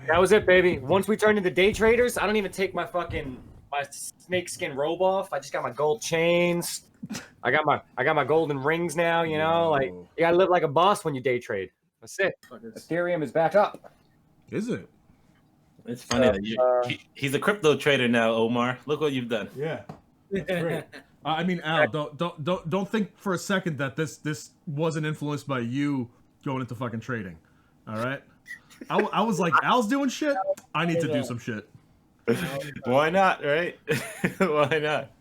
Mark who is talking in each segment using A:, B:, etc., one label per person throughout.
A: That was it, baby. Once we turned into day traders, I don't even take my snakeskin robe off. I just got my gold chains. I got my golden rings now. You know, like you gotta live like a boss when you day trade. That's it. Ethereum is back up.
B: Is it?
C: It's funny that he's a crypto trader now, Omar. Look what you've done.
B: Yeah, that's great. I mean, Al, don't think for a second that this wasn't influenced by you going into fucking trading. All right. I was like, Al's doing shit. I need to do some shit.
C: Why not, right? Why not?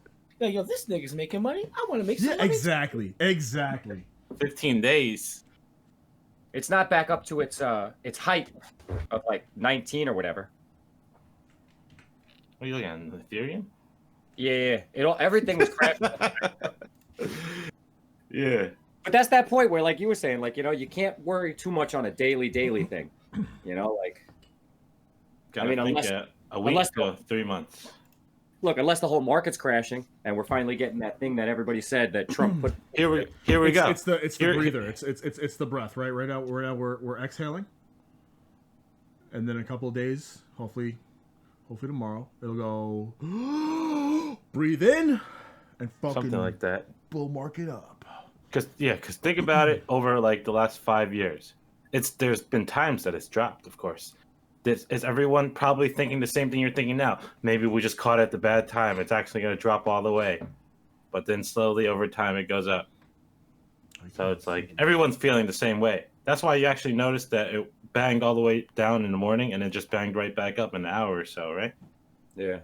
D: Like, yo, this nigga's making money. I want to make some money.
B: Exactly.
C: 15 days.
A: It's not back up to its height of like 19 or whatever.
C: What are you looking at? Ethereum?
A: Yeah. Everything was crashing.
C: Yeah.
A: But that's that point where, like you were saying, like, you know, you can't worry too much on a daily thing. You know, like,
C: I mean, unless a week to 3 months.
A: Look, unless the whole market's crashing and we're finally getting that thing that everybody said that Trump put.
C: Here we go.
B: It's the breather. It's the breath, right? Right now we're exhaling, and then in a couple of days, hopefully tomorrow, it'll go breathe in and fucking
C: something like that.
B: Bull market up.
C: Because think about it over like the last 5 years. There's been times that it's dropped, of course. Is everyone probably thinking the same thing you're thinking now? Maybe we just caught it at the bad time. It's actually going to drop all the way. But then slowly over time it goes up. So it's like everyone's feeling the same way. That's why you actually noticed that it banged all the way down in the morning and then just banged right back up in an hour or so, right?
A: Yeah.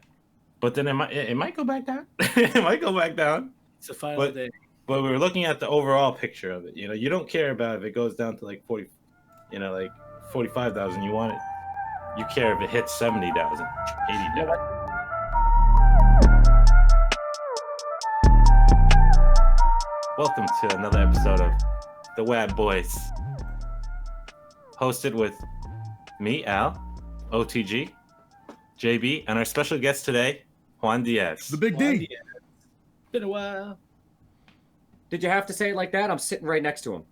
C: But then it might go back down. It might go back down.
D: It's a final day.
C: But we were looking at the overall picture of it. You know, you don't care about if it goes down to like 40, you know, like 45,000. You want it. You care if it hits 70,000, 80,000. Welcome to another episode of the WAB Boys, hosted with me, Al, OTG, JB, and our special guest today, JOHN DIAZ.
B: The Big D.
D: Been a while.
A: Did you have to say it like that? I'm sitting right next to him.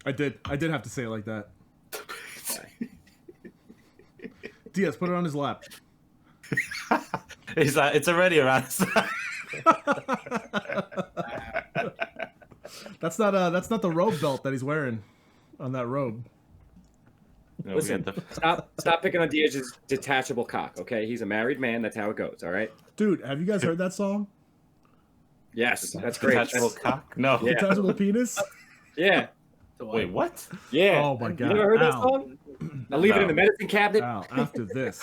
B: I did have to say it like that. Diaz, put it on his lap.
C: It's already around his lap.
B: That's not the robe belt that he's wearing on that robe.
C: No,
A: Listen, stop picking on Diaz's detachable cock, okay? He's a married man. That's how it goes, all right?
B: Dude, have you guys heard that song?
A: Yes, that's great.
C: Detachable cock? No.
A: Yeah.
B: Detachable penis?
A: Yeah.
C: Wait, what?
A: Yeah.
B: Oh my god.
A: You never heard that song? I'll leave it in the medicine cabinet.
B: Al, after this,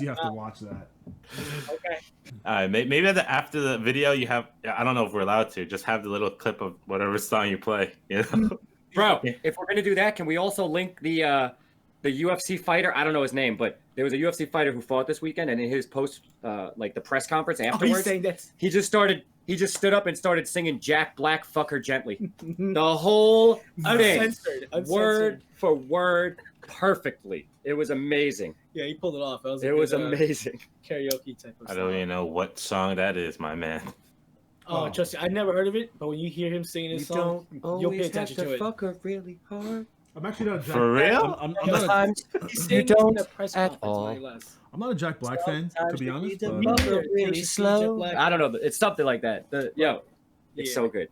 B: you have to watch that.
A: Okay.
C: All right, maybe after the video you have. I don't know if we're allowed to. Just have the little clip of whatever song you play. You know?
A: Bro, if we're gonna do that, can we also link the UFC fighter? I don't know his name, but there was a UFC fighter who fought this weekend, and in his post, like the press conference afterwards,
D: he's saying that.
A: he just stood up and started singing "Jack Black, Fuck Her Gently." The whole thing,
D: Uncensored.
A: word for word, perfectly. It was amazing.
D: Yeah, he pulled it off.
A: It was amazing.
D: Karaoke type of
C: I
D: song.
C: don't even know what song that is, my man.
D: Oh, trust me, I never heard of it, but when you hear him singing this song, you'll pay attention to it.
A: Fuck her really hard.
B: I'm actually not a Jack
C: For real?
B: I'm
A: You don't
D: at
A: all.
B: I'm not a Jack Black fan, to be honest. But...
A: really slow. I don't know. It's something like that. It's so good.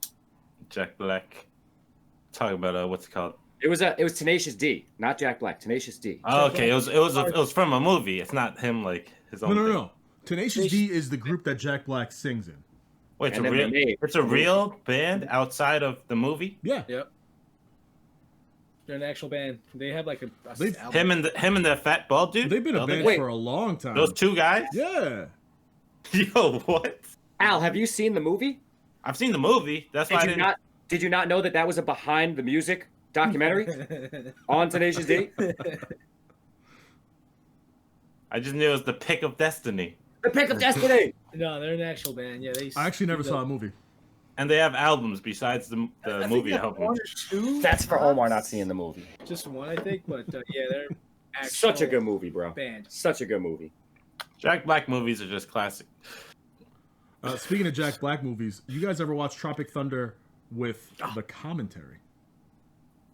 C: Jack Black. Talking about what's it called?
A: It was Tenacious D, not Jack Black. Tenacious D.
C: Oh, okay, it was from a movie. It's not him like his own.
B: No. Tenacious D is the group that Jack Black sings in.
C: Wait, it's a real band outside of the movie?
B: Yeah.
D: Yep. They're an actual band. They have like a
C: him and the fat bald dude.
B: They've been a band for a long time.
C: Those two guys?
B: Yeah.
C: Yo, what?
A: Al, have you seen the movie?
C: I've seen the movie. That's why I didn't.
A: Did you not know that was a behind the music documentary on Tenacious D?
C: I just knew it was the Pick of Destiny.
A: The Pick of Destiny.
D: No, they're an actual band. Yeah,
B: I actually never saw a movie.
C: And they have albums besides the movie album.
D: One or two.
A: That's for Omar not seeing the movie.
D: Just one, I think. But yeah, they're
A: such a good movie, bro.
D: Band.
A: Such a good movie.
C: Jack Black movies are just classic.
B: Speaking of Jack Black movies, you guys ever watch Tropic Thunder with the commentary?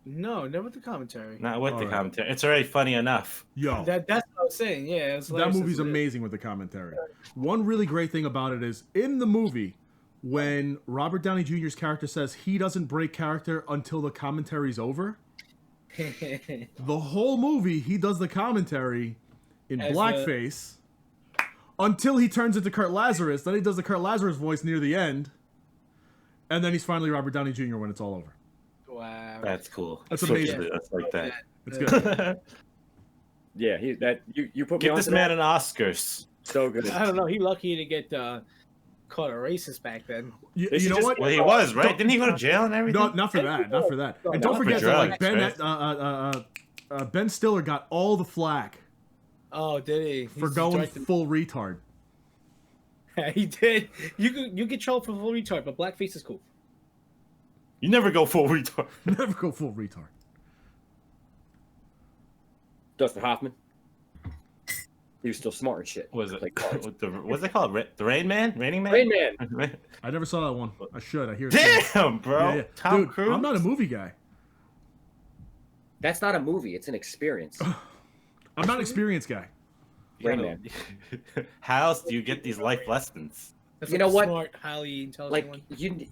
D: No, never the commentary.
C: Not with
B: All
C: the
B: right.
C: commentary. It's already funny enough.
B: Yo,
D: That's what I was saying. Yeah, it's
B: that movie's amazing with the commentary. One really great thing about it is in the movie, when Robert Downey Jr.'s character says he doesn't break character until the commentary's over, the whole movie he does the commentary in
D: As
B: blackface until he turns into Kurt Lazarus. Then he does the Kurt Lazarus voice near the end, and then he's finally Robert Downey Jr. when it's all over.
D: Wow.
C: That's cool.
B: That's amazing.
C: That's like that.
B: It's good.
A: Yeah, you put me
C: Give
A: on
C: this
A: to
C: man
A: that.
C: an Oscars.
A: So good.
D: I don't know. He lucky to get caught a racist back then.
B: You
A: They should
B: know
A: just-
B: what?
C: Well, he was, right? Didn't he go to jail and everything?
B: No, not for that. Not for that. And don't
C: Not for
B: forget that
C: drugs,
B: like Ben Stiller got all the flack
D: Oh, did he?
B: for
D: He's
B: going
D: directing-
B: full retard.
D: He did. You get trouble for full retard, but blackface is cool.
C: You never go full retard.
B: Never go full retard.
A: Dustin Hoffman. He was still smart and shit.
C: Was it?
A: Like cards.
C: What's it called? The Rain Man? Raining Man?
A: Rain Man.
B: I never saw that one. I should. I hear. it's good.
C: Damn, bro.
B: Yeah, yeah.
C: Tom
B: Dude,
C: Cruise.
B: I'm not a movie guy.
A: That's not a movie. It's an experience.
B: I'm not an experienced guy.
A: Rain Man.
C: How else do you get these life lessons?
D: That's
A: You
D: like
A: know
D: a
A: what?
D: Smart, highly intelligent
A: Like
D: one.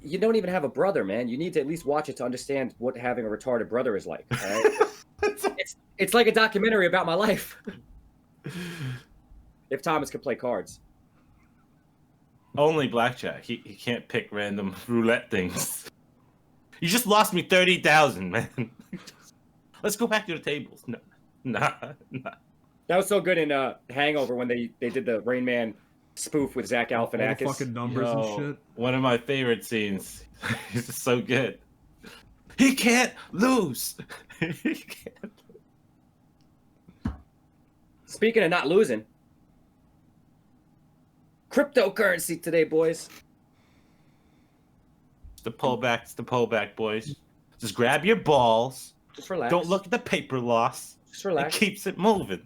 A: you don't even have a brother, man. You need to at least watch it to understand what having a retarded brother is like. All right? it's like a documentary about my life. If Thomas could play cards.
C: Only blackjack. He can't pick random roulette things. You just lost me 30,000, man. Let's go back to the tables. No, nah.
A: That was so good in Hangover when they did the Rain Man spoof with Zach
B: All the
A: Galifianakis.
B: fucking numbers
C: Yo,
B: and shit.
C: One of my favorite scenes. He's just so good. He can't lose. He can't.
A: Speaking of not losing, cryptocurrency today, boys.
C: It's the pullback, boys. Just grab your balls.
A: Just relax.
C: Don't look at the paper loss.
A: Just
C: It
A: relax.
C: keeps it moving.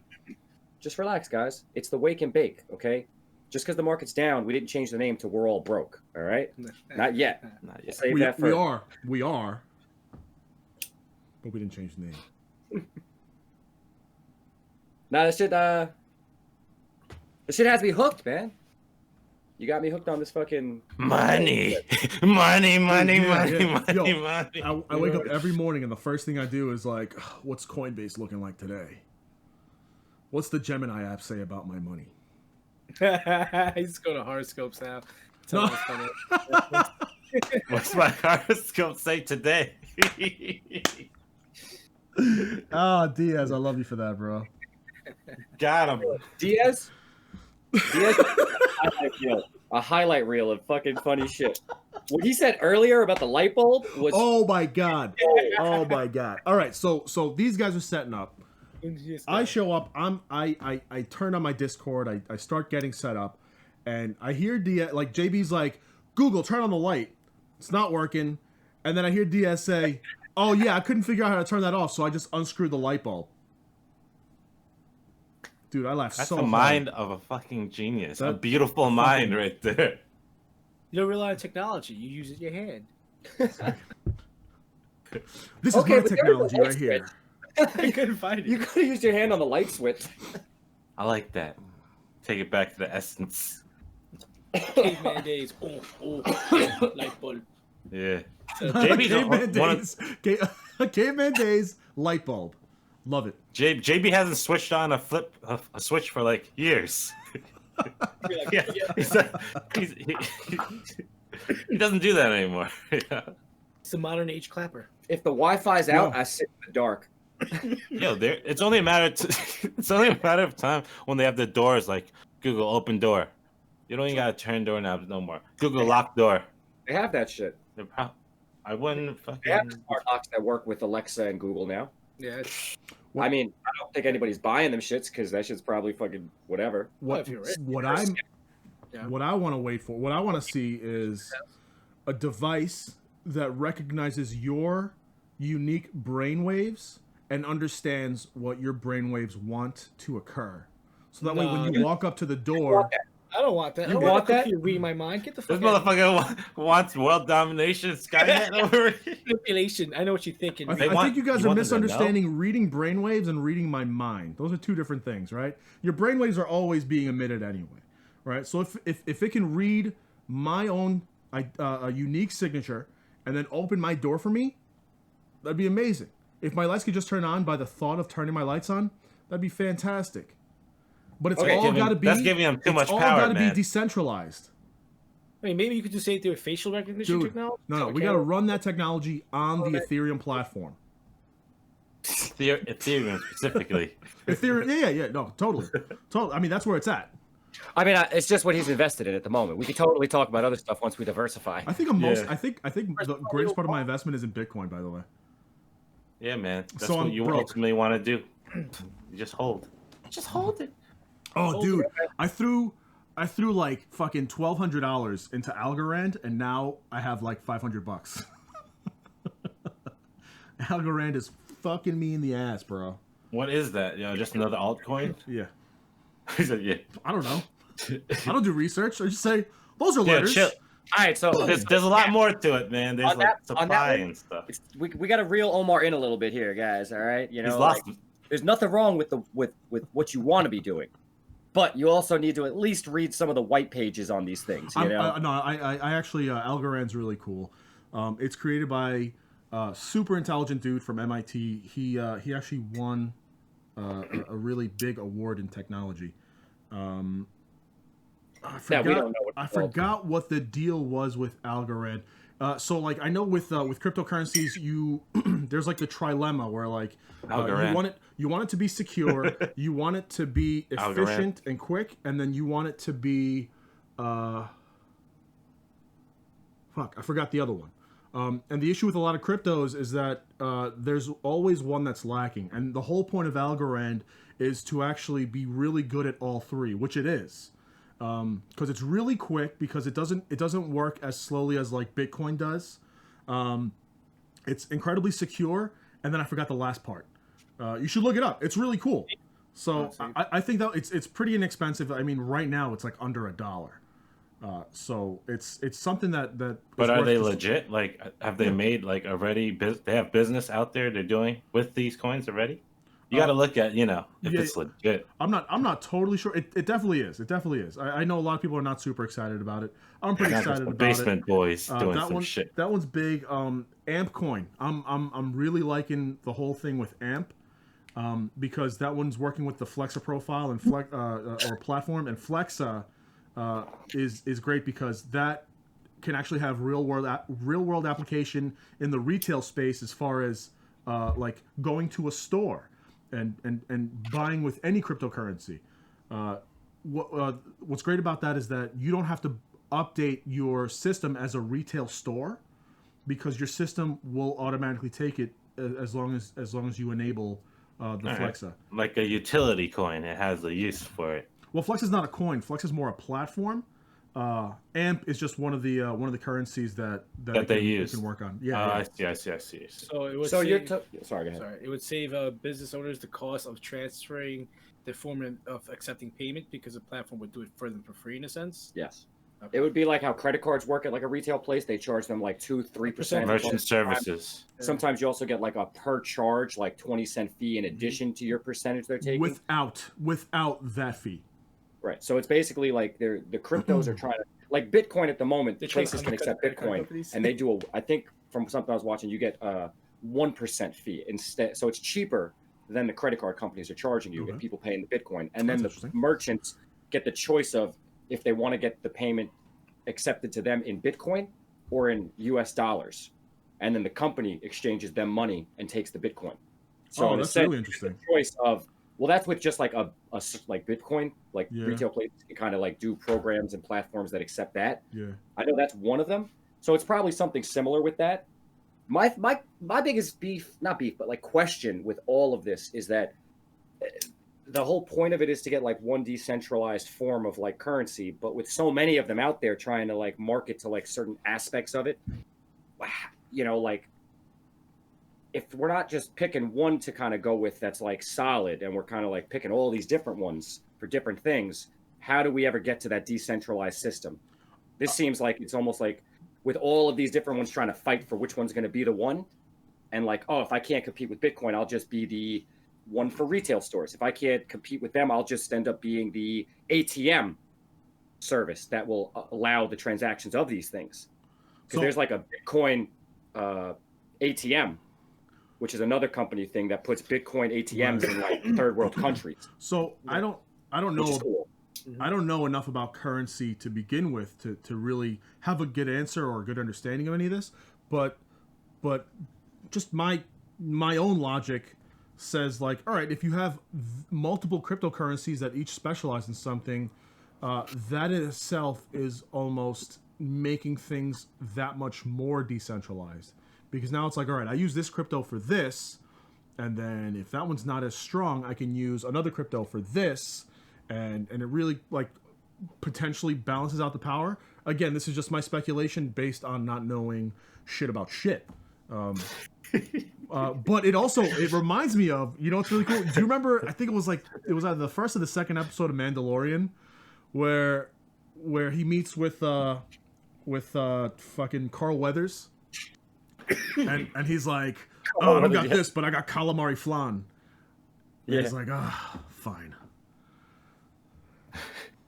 A: Just relax, guys. It's the wake and bake, okay? Just because the market's down, we didn't change the name to We're All Broke, all right? Not yet.
C: Not
A: We'll
C: yet.
A: save
B: We
A: that for...
B: are. But we didn't change the name.
A: Nah, this shit has me hooked, man. You got me hooked on this fucking...
C: Money. Money.
B: Yeah. Yo,
C: Money.
B: I wake up every morning and the first thing I do is like, what's Coinbase looking like today? What's the Gemini app say about my money?
D: He's going to horoscopes now.
B: No.
D: Tell us funny.
C: What's my horoscope say today?
B: Ah, Diaz, I love you for that, bro.
C: Got him.
A: Diaz? A highlight reel of fucking funny shit. What he said earlier about the light bulb was...
B: Oh my god. Oh my god. All right, so these guys are setting up. I show up. I turn on my Discord. I start getting set up, and I hear Diaz like JB's like, Google, turn on the light. It's not working, and then I hear Diaz say, oh yeah, I couldn't figure out how to turn that off, so I just unscrewed the light bulb. Dude, I laughed
C: That's
B: so
C: the
B: hard.
C: mind of a fucking genius. A
B: That
C: beautiful mind right there.
D: You don't rely on technology. You use it your hand.
B: This is
A: Okay,
B: my
A: but there was a
B: technology
A: light
B: right here.
D: I couldn't find it.
A: You could have used your hand on the light switch.
C: I like that. Take it back to the essence.
D: Caveman days. Oh, light bulb.
C: Yeah.
B: Caveman
C: JB's
B: days. Caveman days. Light bulb. Love it.
C: JB hasn't switched on a switch for like years. Yeah, he doesn't do that anymore. Yeah.
D: It's a modern age clapper.
A: If the Wi-Fi's out,
B: Yeah.
A: I sit in the dark.
C: Yo, it's only a matter of time when they have the doors like Google open door. You don't even gotta turn doorknobs no more. Google lock door.
A: They have that shit.
C: I wouldn't
A: They have
C: fucking.
A: smart locks that work with Alexa and Google now.
D: Yeah. It's,
B: What-
A: I mean, I don't think anybody's buying them shits because that shit's probably fucking whatever.
B: What
D: if you're rich.
B: what
D: Yeah.
B: I want to wait for, what I want to see is a device that recognizes your unique brainwaves and understands what your brainwaves want to occur. So that way, when you walk up to the door,
D: I don't want that. I
A: You
D: don't
A: want
D: a
A: that?
D: computer reading my mind. Get the
C: This
D: fuck out.
C: motherfucker wants world domination, Skynet over here.
D: Manipulation. I know what you're thinking.
B: I
C: They
B: think you guys
C: you
B: are
C: want them to know?
B: misunderstanding reading brainwaves and reading my mind. Those are two different things, right? Your brainwaves are always being emitted anyway, right? So if it can read my own a unique signature and then open my door for me, that'd be amazing. If my lights could just turn on by the thought of turning my lights on, that'd be fantastic. But it's all got to be.
C: That's giving them too much power,
B: It's all got to
C: man.
B: be decentralized.
D: I mean, maybe you could just say it through facial recognition
B: Dude,
D: technology.
B: no, we got to run that technology on the Ethereum platform.
C: Ethereum specifically.
B: Ethereum, yeah, no, totally. I mean, that's where it's at.
A: I mean, it's just what he's invested in at the moment. We could totally talk about other stuff once we diversify.
B: I think I think the greatest part of my investment is in Bitcoin, by the way.
C: Yeah, man. That's
B: So
C: what
B: I'm
C: you
B: broke.
C: ultimately want to do. You just hold. Just hold it.
B: Oh, dude, I threw like fucking $1,200 into Algorand, and now I have like $500. Algorand is fucking me in the ass, bro.
C: What is that? Just another altcoin?
B: Yeah,
C: He said, yeah.
B: I don't know. I don't do research. I just say those are
C: Yeah,
B: letters.
C: chill.
A: All right, so
C: There's a lot more to it, man. There's
A: On that- on that
C: supply
A: one,
C: and stuff.
A: we got to reel Omar in a little bit here, guys. All right,
C: He's lost.
A: there's nothing wrong with with what you want to be doing, but you also need to at least read some of the white pages on these things. You know?
B: I actually Algorand's really cool. It's created by a super intelligent dude from MIT. He actually won a really big award in technology. I forgot what the deal was with Algorand. So like I know with cryptocurrencies you there's like the trilemma where like you want it to be secure, you want it to be efficient and quick, and then you want it to be I forgot the other one. And the issue with a lot of cryptos is that there's always one that's lacking, and the whole point of Algorand is to actually be really good at all three, which it is. Because it's really quick, because it doesn't work as slowly as like Bitcoin does. It's incredibly secure, and then I forgot the last part. You should look it up. It's really cool. So I think that it's pretty inexpensive. I mean, right now it's like under $1. So it's something that.
C: But are they legit? Like, have they made like already? They have business out there they're doing with these coins already. You got to look at if it's legit.
B: I'm not totally sure. It definitely is. It definitely is. I know a lot of people are not super excited about it. I'm pretty excited about
C: basement
B: it.
C: boys doing
B: that
C: some
B: one,
C: shit.
B: That one's big. AMP coin. I'm really liking the whole thing with AMP, because that one's working with the Flexa profile and or platform, and Flexa is great because that can actually have real world application in the retail space, as far as like going to a store and buying with any cryptocurrency. What's great about that is that you don't have to update your system as a retail store, because your system will automatically take it as long as you enable the Flexa.
C: Right. Like a utility coin, it has a use for it.
B: Well, Flex is not a coin. Flex is more a platform. AMP is just one of the currencies that
C: they use.
B: Can work on. Yeah.
C: I see.
D: So it would
A: sorry, go ahead.
D: Sorry, it would save business owners the cost of transferring the form of accepting payment, because the platform would do it for them for free in a sense.
A: Yes. Okay. It would be like how credit cards work at like a retail place. They charge them like 2-3%.
C: Merchant services.
A: Sometimes you also get like a per charge, like 20-cent fee in addition to your percentage they're taking.
B: Without that fee.
A: Right. So it's basically like the cryptos are trying to, like Bitcoin at the moment, the places can accept Bitcoin, and they do I think from something I was watching, you get a 1% fee instead. So it's cheaper than the credit card companies are charging you if people pay in the Bitcoin. And then the merchants get the choice of if they want to get the payment accepted to them in Bitcoin or in US dollars. And then the company exchanges them money and takes the Bitcoin. So
B: that's really interesting.
A: Choice of, well, that's with just like a like Bitcoin, like retail places can kind of like do programs and platforms that accept that.
B: Yeah.
A: I know that's one of them. So it's probably something similar with that. My biggest not beef, but like question with all of this is that the whole point of it is to get like one decentralized form of like currency, but with so many of them out there trying to like market to like certain aspects of it, like if we're not just picking one to kind of go with that's like solid, and we're kind of like picking all these different ones for different things, how do we ever get to that decentralized system? This seems like it's almost like with all of these different ones trying to fight for which one's going to be the one. And like, oh, if I can't compete with Bitcoin, I'll just be the one for retail stores. If I can't compete with them, I'll just end up being the ATM service that will allow the transactions of these things. Because there's like a Bitcoin ATM, which is another company thing that puts Bitcoin ATMs in like third world countries.
B: So I don't know.
A: Cool.
B: I don't know enough about currency to begin with to really have a good answer or a good understanding of any of this. But just my own logic says like, all right, if you have multiple cryptocurrencies that each specialize in something, that in itself is almost making things that much more decentralized. Because now it's like, all right, I use this crypto for this, and then if that one's not as strong, I can use another crypto for this, and it really like potentially balances out the power. Again, this is just my speculation based on not knowing shit about shit. But it reminds me of, you know what's really cool? Do you remember, I think it was either the first or the second episode of Mandalorian where he meets with fucking Carl Weathers and he's like, oh, I don't got this, but I got calamari flan. And he's like, fine.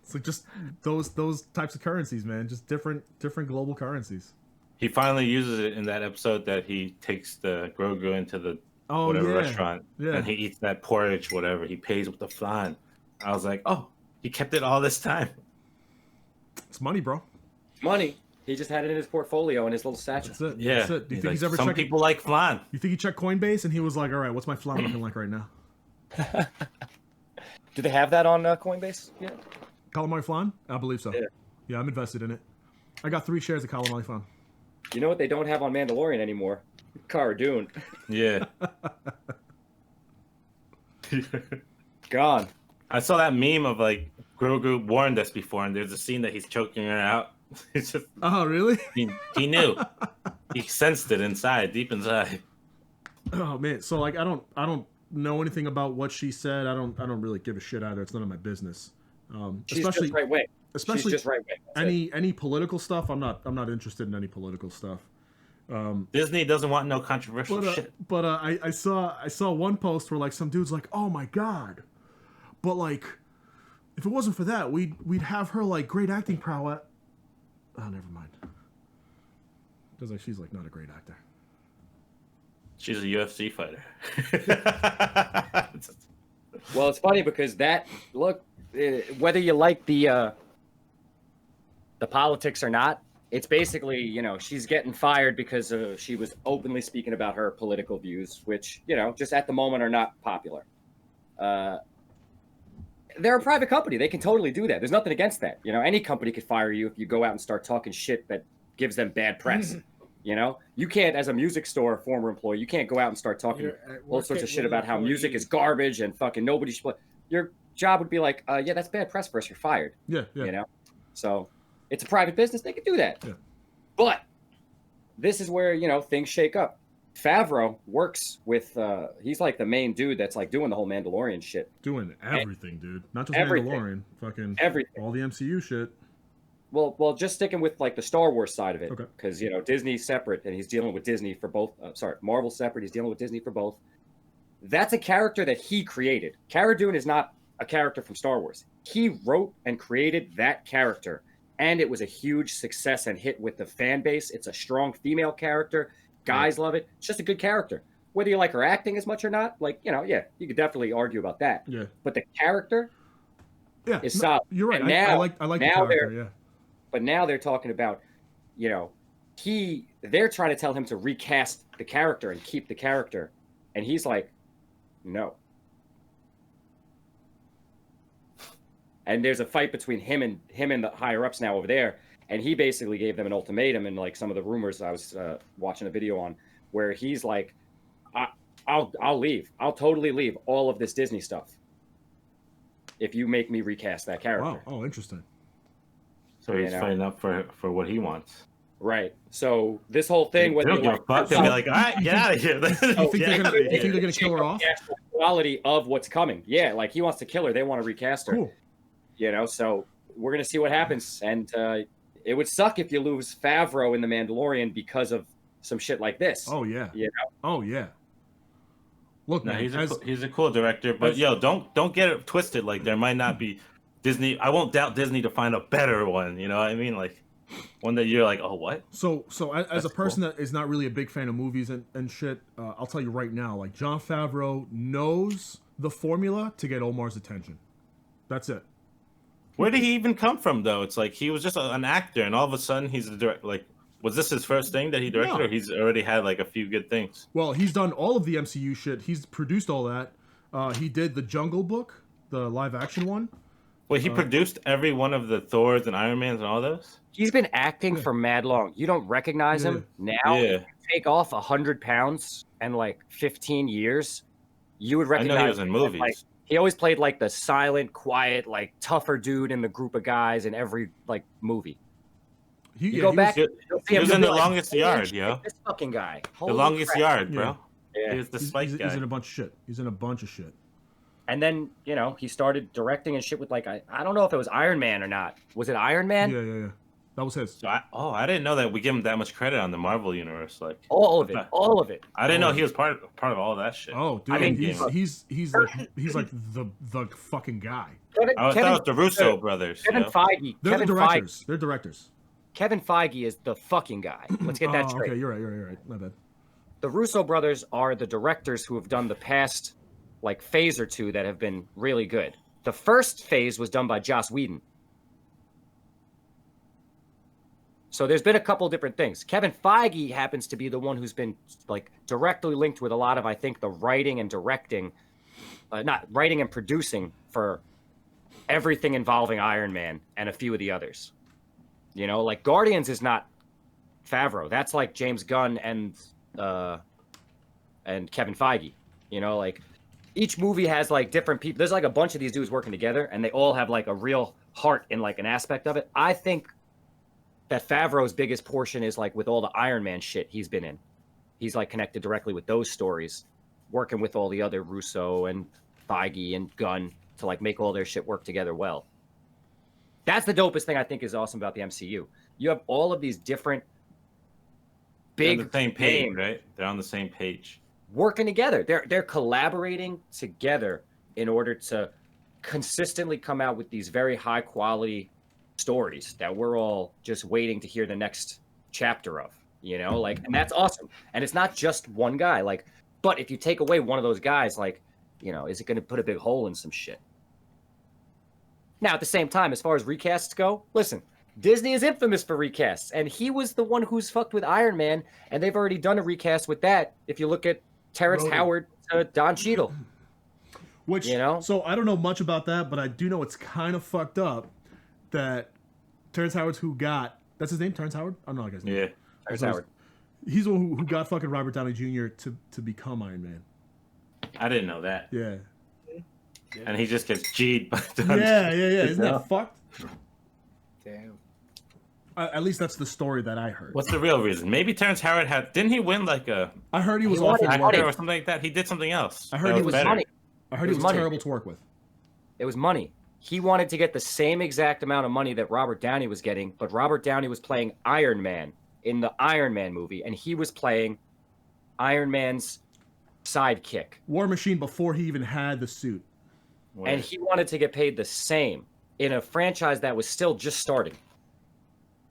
B: It's like just those types of currencies, man. Just different global currencies.
C: He finally uses it in that episode that he takes the Grogu into the restaurant and he eats that porridge, whatever. He pays with the flan. I was like, oh, he kept it all this time.
B: It's money, bro.
A: Money. He just had it in his portfolio in his little satchel.
B: That's it.
C: Yeah.
B: That's it. Do you think he's ever
C: some
B: checked?
C: people like flan.
B: You think he checked Coinbase and he was like, all right, what's my flan looking like right now?
A: Do they have that on Coinbase? Yeah.
B: Calamari flan? I believe so. Yeah, I'm invested in it. I got 3 shares of calamari flan.
A: You know what they don't have on Mandalorian anymore? Cara Dune.
C: Yeah.
A: Gone.
C: I saw that meme of like Grogu warned us before, and there's a scene that he's choking her out. It's just.
B: Oh, really?
C: He knew. He sensed it inside, deep inside.
B: Oh man, so like I don't know anything about what she said. I don't really give a shit either. It's none of my business.
A: She's
B: especially
A: just right wing.
B: Especially
A: She's just right wing.
B: Any political stuff. I'm not interested in any political stuff.
C: Disney doesn't want no controversial shit.
B: But I saw one post where like some dude's like, oh my god, but like if it wasn't for that, we'd have her like great acting prowess. Oh, never mind. Because like she's like not a great actor.
C: She's a UFC fighter.
A: Well, it's funny because whether you like the politics or not, it's basically, you know, she's getting fired because she was openly speaking about her political views, which, you know, just at the moment are not popular. They're a private company. They can totally do that. There's nothing against that. You know, any company could fire you if you go out and start talking shit that gives them bad press. You know, you can't, as a music store former employee, you can't go out and start talking all sorts of shit about how music is garbage and fucking nobody should play. Your job would be like, yeah, that's bad press for us. You're fired.
B: Yeah.
A: You know, so it's a private business. They can do that.
B: Yeah.
A: But this is where, you know, things shake up. Favreau works with, he's like the main dude that's like doing the whole Mandalorian shit.
B: Doing everything, dude. Not just
A: everything.
B: Mandalorian. Fucking
A: everything.
B: All the MCU shit.
A: Well, just sticking with like the Star Wars side of it,
B: Okay.
A: Because you know Disney's separate and he's dealing with Disney for both. Marvel's separate. He's dealing with Disney for both. That's a character that he created. Cara Dune is not a character from Star Wars. He wrote and created that character, and it was a huge success and hit with the fan base. It's a strong female character. Guys love it. It's just a good character. Whether you like her acting as much or not, like, you know, yeah, you could definitely argue about that.
B: Yeah.
A: But the character, is solid.
B: You're right.
A: And now,
B: I like the character. Yeah.
A: But now they're talking about, you know, they're trying to tell him to recast the character and keep the character. And he's like, no. And there's a fight between him and the higher ups now over there. And he basically gave them an ultimatum. And like some of the rumors I was watching a video on where he's like, I'll leave. I'll totally leave all of this Disney stuff if you make me recast that character.
B: Wow. Oh, interesting.
C: So he's fighting up for what he wants.
A: Right. So this whole thing,
C: whether they'll be like, all right, get out of here.
B: You think they're gonna kill her off?
A: The quality of what's coming. Yeah, like he wants to kill her. They want to recast her.
B: Cool.
A: You know, so we're gonna see what happens. And it would suck if you lose Favreau in the Mandalorian because of some shit like this.
B: Oh yeah.
A: You know?
B: Oh yeah. Look,
C: No,
B: man,
C: he's a cool director, but yo, don't get it twisted. Like there might not be Disney. I won't doubt Disney to find a better one. You know what I mean? Like one that you're like, oh, what?
B: So as
C: That's
B: a person
C: cool.
B: that is not really a big fan of movies and shit, I'll tell you right now, like Jon Favreau knows the formula to get Omar's attention. That's it.
C: Where did he even come from, though? It's like he was just an actor, and all of a sudden he's the director. Like, was this his first thing that he directed,
B: No.
C: or he's already had like a few good things?
B: Well, he's done all of the MCU shit. He's produced all that. He did the Jungle Book, the live action one.
C: Wait, he produced every one of the Thors and Iron Mans and all those?
A: He's been acting for mad long. You don't recognize him now.
C: Yeah.
A: If you take off 100 pounds and like 15 years, you would
C: I
A: recognize.
C: know he was in
A: him.
C: movies.
A: Like, he always played like the silent, quiet, like tougher dude in the group of guys in every like movie. You go back.
C: He
A: He
C: was in The Longest Yard, yo.
A: This fucking guy.
C: The
A: Holy
C: Longest
A: crap.
C: Yard, bro.
A: Yeah.
C: He was the Spike guy.
B: He's in a bunch of shit. He's in a bunch of shit.
A: And then, you know, he started directing and shit with like, I don't know if it was Iron Man or not. Was it Iron Man?
B: Yeah. That was his.
C: So I didn't know that we give him that much credit on the Marvel universe. Like
A: All of it. All of it.
C: I didn't know he was part of all that shit.
B: Oh, dude,
A: I mean,
B: he's like the fucking guy.
C: I thought it was the Russo brothers.
A: Kevin
C: yo.
A: Feige.
B: They're
A: Kevin
B: the directors.
A: Feige.
B: They're directors.
A: Kevin Feige is the fucking guy. Let's get that straight.
B: Okay, you're right. My bad.
A: The Russo brothers are the directors who have done the past like phase or two that have been really good. The first phase was done by Joss Whedon. So there's been a couple different things. Kevin Feige happens to be the one who's been like directly linked with a lot of, I think, the writing and directing, not writing and producing for everything involving Iron Man and a few of the others. You know, like Guardians is not Favreau. That's like James Gunn and Kevin Feige. You know, like each movie has like different people. There's like a bunch of these dudes working together, and they all have like a real heart in like an aspect of it. I think that Favreau's biggest portion is like with all the Iron Man shit he's been in. He's like connected directly with those stories, working with all the other Russo and Feige and Gunn to like make all their shit work together well. That's the dopest thing I think is awesome about the MCU. You have all of these different big
C: They're on the same page,
A: names
C: right? They're on the same page.
A: working together. They're collaborating together in order to consistently come out with these very high quality stories that we're all just waiting to hear the next chapter of, you know, like, and that's awesome. And it's not just one guy, like, but if you take away one of those guys, like, you know, is it going to put a big hole in some shit? Now, at the same time, as far as recasts go, listen, Disney is infamous for recasts, and he was the one who's fucked with Iron Man, and they've already done a recast with that. If you look at Terrence Howard to Don Cheadle,
B: Which,
A: you know,
B: so I don't know much about that, but I do know it's kind of fucked up that Terrence Howard's that's his name, Terrence Howard? I don't know that guy's name.
C: Yeah.
A: Terrence Howard.
B: He's the one who got fucking Robert Downey Jr. to become Iron Man.
C: I didn't know that.
B: Yeah.
C: And he just gets G'd by
B: Yeah. Isn't that fucked?
D: Damn.
B: At least that's the story that I heard.
C: What's the real reason? Maybe Terrence Howard didn't he win like a
B: I heard he was
A: He wanted
B: awful.
A: money.
C: actor or something like that? He did something else.
B: I heard
C: that
B: he was
C: better.
A: money.
B: I heard
A: It
B: he
A: was
B: was
A: money.
B: terrible to work with.
A: It was money. He wanted to get the same exact amount of money that Robert Downey was getting, but Robert Downey was playing Iron Man in the Iron Man movie, and he was playing Iron Man's sidekick.
B: War Machine before he even had the suit.
A: And he wanted to get paid the same in a franchise that was still just starting.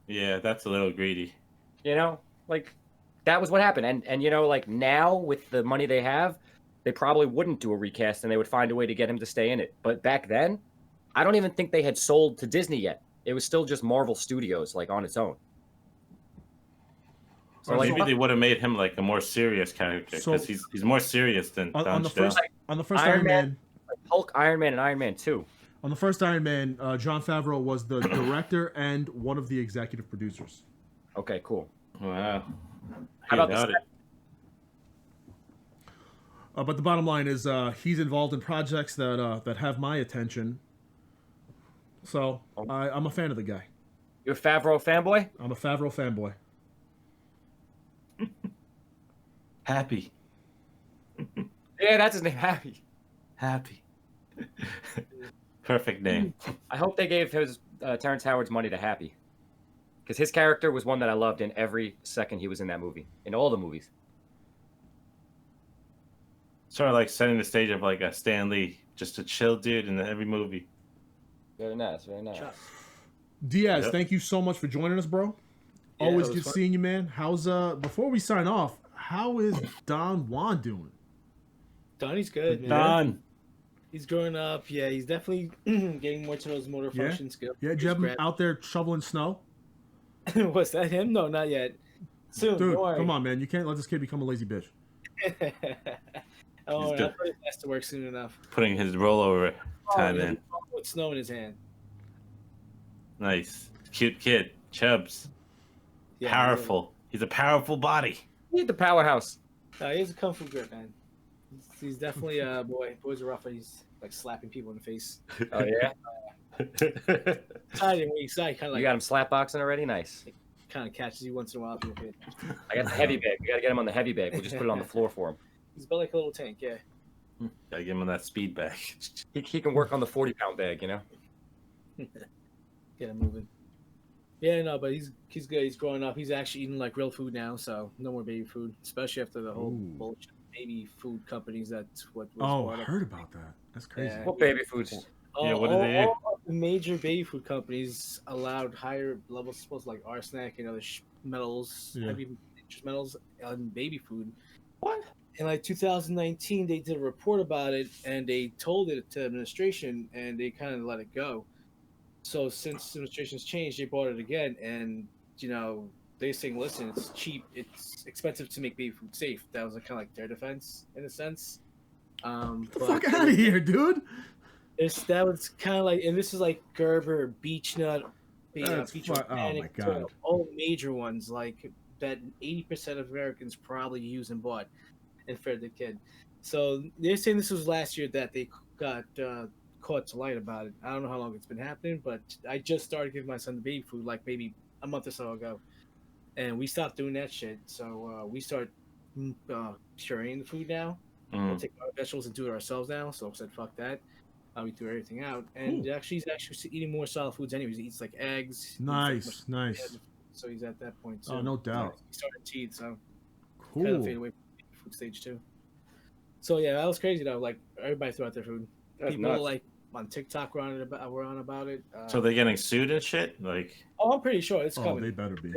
C: Yeah, that's a little greedy.
A: You know, like that was what happened. And you know, like now with the money they have, they probably wouldn't do a recast and they would find a way to get him to stay in it. But back then, I don't even think they had sold to Disney yet. It was still just Marvel Studios, like on its own. So
C: Or
A: like,
C: maybe they would have made him like a more serious character
B: So-
C: because he's more serious than
B: On the
C: Don
B: first
C: Cheadle.
B: Iron Man,
A: Hulk, Iron Man, and Iron Man 2.
B: on the first Iron Man, Jon Favreau was the director and one of the executive producers.
A: Okay, cool.
C: Wow.
A: How about
C: Doubt
A: this?
C: it.
B: But the bottom line is he's involved in projects that have my attention. So I'm a fan of the guy.
A: You a Favreau fanboy?
B: I'm a Favreau fanboy.
C: Happy.
A: Yeah, that's his name, Happy.
C: Happy. Perfect name.
A: I hope they gave Terrence Howard's money to Happy, because his character was one that I loved in every second he was in that movie, in all the movies.
C: Sort of like setting the stage of like a Stan Lee, just a chill dude in every movie.
A: Very nice, very nice.
B: Diaz,
C: Yep.
B: thank you so much for joining us, bro.
D: Yeah,
B: Always
D: it was
B: good
D: fun.
B: seeing you, man. How's before we sign off, how is Don Juan doing?
D: Donnie's good, man.
C: Done.
D: He's growing up. Yeah, he's definitely getting more to those motor
B: Yeah?
D: function skills.
B: Yeah, did you have him out there shoveling snow?
D: Was that him? No, not yet. Soon.
B: Dude,
D: don't worry.
B: come on, man. You can't let this kid become a lazy bitch.
D: Oh,
C: He's
D: I'll
C: good.
D: put his ass to work soon enough.
C: Putting his rollover time
D: yeah,
C: in.
D: with snow in his hand.
C: Nice. Cute kid. Chubbs.
D: Yeah,
C: Powerful. He's a powerful body.
A: You need the powerhouse.
D: He's a kung fu grip, man. He's definitely boys are rough. He's like slapping people in the face.
A: Oh yeah,
D: Side and weak side, kind of
A: you
D: like
A: got him slap boxing already. Nice.
D: kind of catches you once in a while. People hit.
A: I got the heavy bag. We gotta get him on the heavy bag. We'll just put it on the floor for him.
D: He's built like a little tank. Yeah.
C: Gotta give him that speed bag.
A: He can work on the 40-pound bag, you know.
D: Get him moving. Yeah, no, but he's good. He's growing up. He's actually eating like real food now, so no more baby food, especially after the whole
B: Ooh.
D: bullshit baby food companies. That's what was
B: Oh,
D: brought
B: I
D: up.
B: heard about that. That's crazy.
D: Yeah.
A: What baby foods?
C: Yeah, what do they eat?
D: All the major baby food companies allowed higher levels, supposed like arsenic and other metals,
B: Yeah.
D: heavy dangerous metals on baby food.
C: What?
D: In like 2019, they did a report about it, and they told it to administration, and they kind of let it go. So since administration's changed, they bought it again, and they're saying, listen, it's cheap, it's expensive to make baby food safe. That was kind of like their defense in a sense.
B: Get the fuck out of here, dude.
D: That was kind of like, and this is like Gerber, Beech Nut,
B: That's
D: Beech
B: fu- oh my
D: Organic,
B: God.
D: all major ones like that 80% of Americans probably use and bought and fed their kid. So they're saying this was last year that they got caught to light about it. I don't know how long it's been happening, but I just started giving my son the baby food like maybe a month or so ago, and we stopped doing that shit. So we start pureeing the food now. We'll take our vegetables and do it ourselves now. So I said, fuck that. We threw everything out, and he's actually eating more solid foods anyways. He eats like eggs.
B: Nice, nice.
D: So he's at that point.
B: Oh, no doubt.
D: He started teeth, so
B: Cool.
D: kind of fade away from the food stage too. So yeah, that was crazy though. Like everybody threw out their food.
A: That's
D: People
A: nuts.
D: like on TikTok were on about it.
C: So they're getting sued and shit? Like,
D: Oh, I'm pretty sure it's
B: Oh,
D: coming.
B: they better be.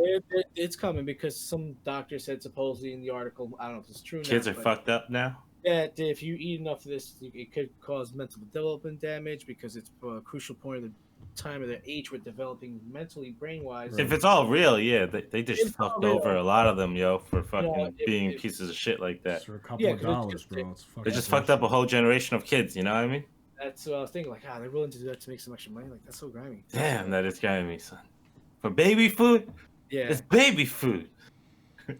D: It's coming because some doctor said supposedly in the article. I don't know if it's true.
C: kids
D: now,
C: are
D: but
C: fucked up now?
D: that if you eat enough of this, it could cause mental development damage because it's a crucial point of the time of their age with developing mentally, brain-wise.
B: Right.
C: If it's all real, yeah, they just
D: It's all
C: fucked
D: real.
C: over a lot of them, yo, for fucking
D: if-
C: being
D: if-
C: pieces of shit like that.
B: For a couple
D: Yeah,
B: of
D: 'cause it's
B: dollars,
D: just-
B: bro. It's fucking
C: They just fucked up a whole generation of kids, you know what I mean?
D: That's what I was thinking. Like, they're willing to do that to make some extra money. Like, that's so grimy.
C: Damn, that is driving me, son. For baby food?
D: Yeah,
C: It's baby food.
D: and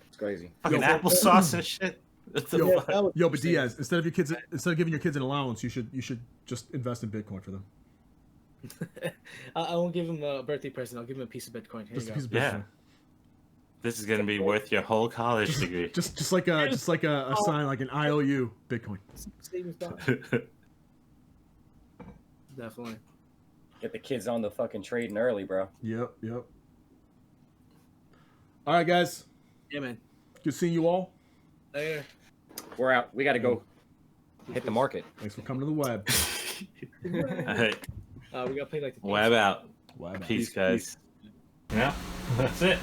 A: It's crazy.
C: Fucking
B: Yo,
C: applesauce and shit. What the
B: Yo,
C: fuck?
D: that was
B: Yo, but
D: interesting.
B: Diaz, instead of giving your kids an allowance, you should just invest in Bitcoin for them.
D: I won't give him a birthday present. I'll give him a piece of Bitcoin. Here
B: Just a
D: you
B: piece
D: go.
B: of
C: Yeah.
B: Bitcoin.
C: This is gonna be worth your whole college degree.
B: Just like a sign, like an IOU Bitcoin.
D: Savings bond. Definitely.
A: Get the kids on the fucking trading early, bro.
B: Yep. All right, guys.
D: Yeah, man.
B: Good seeing you all.
D: Later.
A: We're out. We gotta go hit the market.
B: Thanks for coming to the web.
C: Alright,
D: We got to play like the
C: web out.
B: Web.
C: Peace, guys. Yeah, that's it.